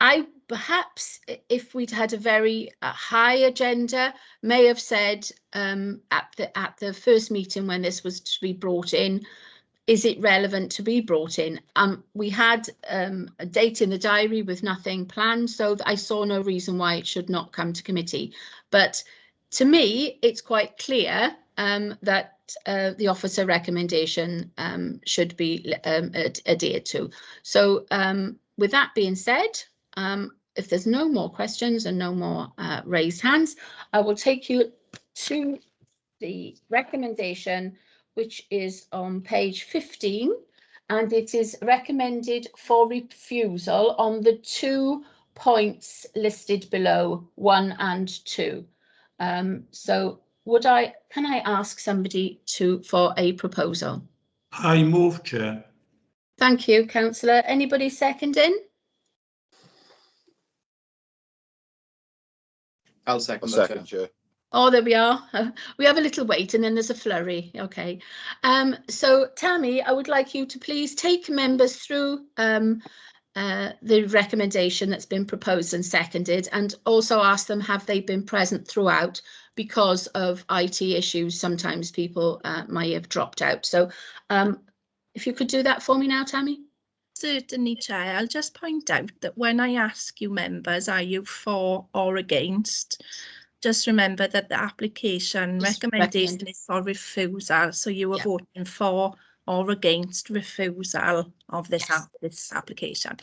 I perhaps, if we'd had a very high agenda, may have said at the first meeting when this was to be brought in, is it relevant to be brought in? We had a date in the diary with nothing planned, so I saw no reason why it should not come to committee. But to me, it's quite clear that the officer recommendation should be adhered to. So with that being said, if there's no more questions and no more raised hands, I will take you to the recommendation, which is on page 15, and it is recommended for refusal on the 2 points listed below, 1 and 2. So can I ask somebody for a proposal? I move, Chair. Thank you, Councillor. Anybody seconding? I'll second, Chair. Oh, there we are. We have a little wait and then there's a flurry. Okay. So Tammy, I would like you to please take members through the recommendation that's been proposed and seconded, and also ask them, have they been present throughout? Because of IT issues, sometimes people might have dropped out. So if you could do that for me now, Tammy. Certainly, Chair. I'll just point out that when I ask you members, are you for or against? Just remember that the application recommendation is for refusal, so you are voting for or against refusal of this, this application.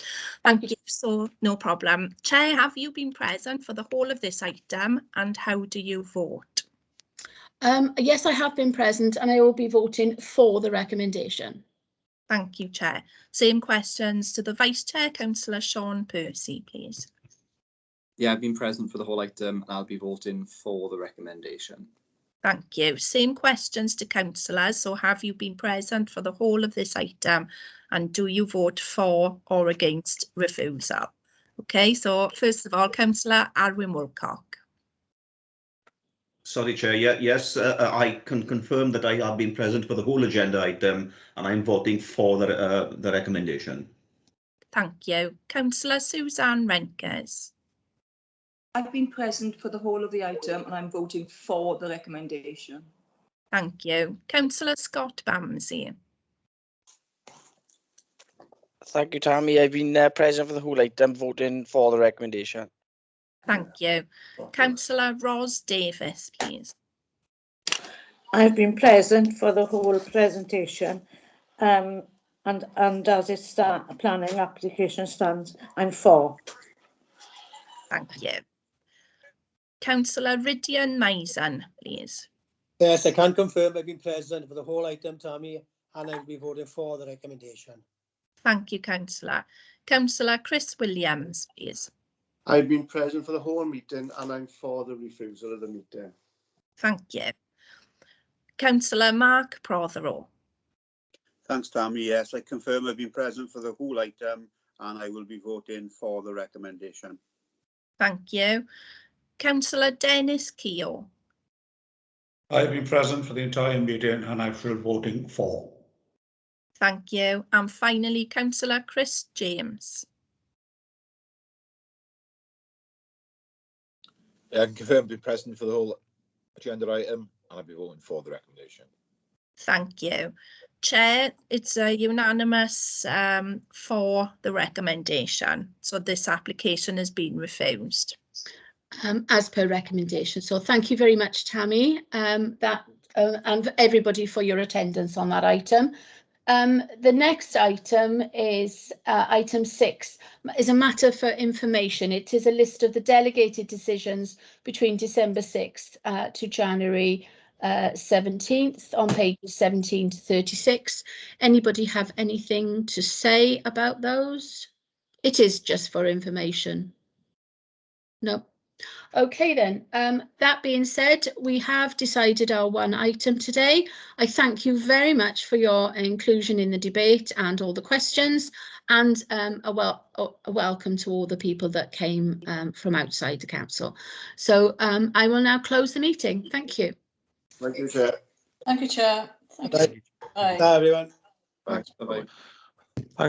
Thank you. So no problem. Chair, have you been present for the whole of this item, and how do you vote? Yes, I have been present, and I will be voting for the recommendation. Thank you, Chair. Same questions to the Vice Chair, Councillor Sean Percy, please. Yeah, I've been present for the whole item and I'll be voting for the recommendation. Thank you. Same questions to councillors. So have you been present for the whole of this item, and do you vote for or against refusal? Okay, so first of all, Councillor Alwyn Woolcock. Sorry, Chair. Yes, I can confirm that I have been present for the whole agenda item and I'm voting for the recommendation. Thank you. Councillor Suzanne Renkers. I've been present for the whole of the item and I'm voting for the recommendation. Thank you. Councillor Scott Bamsey. Thank you, Tammy. I've been present for the whole item, voting for the recommendation. Thank you. Councillor Ros Davis, please. I've been present for the whole presentation, and as it planning application stands, I'm for. Thank you. Councillor Rydian Mason, please. Yes, I can confirm I've been present for the whole item, Tammy, and I'll be voting for the recommendation. Thank you, Councillor. Councillor Chris Williams, please. I've been present for the whole meeting and I'm for the refusal of the meeting. Thank you. Councillor Mark Prothero. Thanks, Tammy. Yes, I confirm I've been present for the whole item and I will be voting for the recommendation. Thank you. Councillor Dennis Keogh. I've been present for the entire meeting and I'm still voting for. Thank you. And finally, Councillor Chris James. I can confirm to be present for the whole agenda item and I'll be voting for the recommendation. Thank you. Chair, it's a unanimous for the recommendation. So this application has been refused. As per recommendation. So thank you very much, Tammy, and everybody for your attendance on that item. The next item is item 6, is a matter for information. It is a list of the delegated decisions between December 6th to January 17th on pages 17 to 36. Anybody have anything to say about those? It is just for information. No. Okay then, that being said, we have decided our one item today. I thank you very much for your inclusion in the debate and all the questions, and a welcome to all the people that came from outside the council. So I will now close the meeting. Thank you. Thank you, Chair. Thank you, Chair. Thank you. Bye, everyone. Thanks. Bye-bye. Thanks.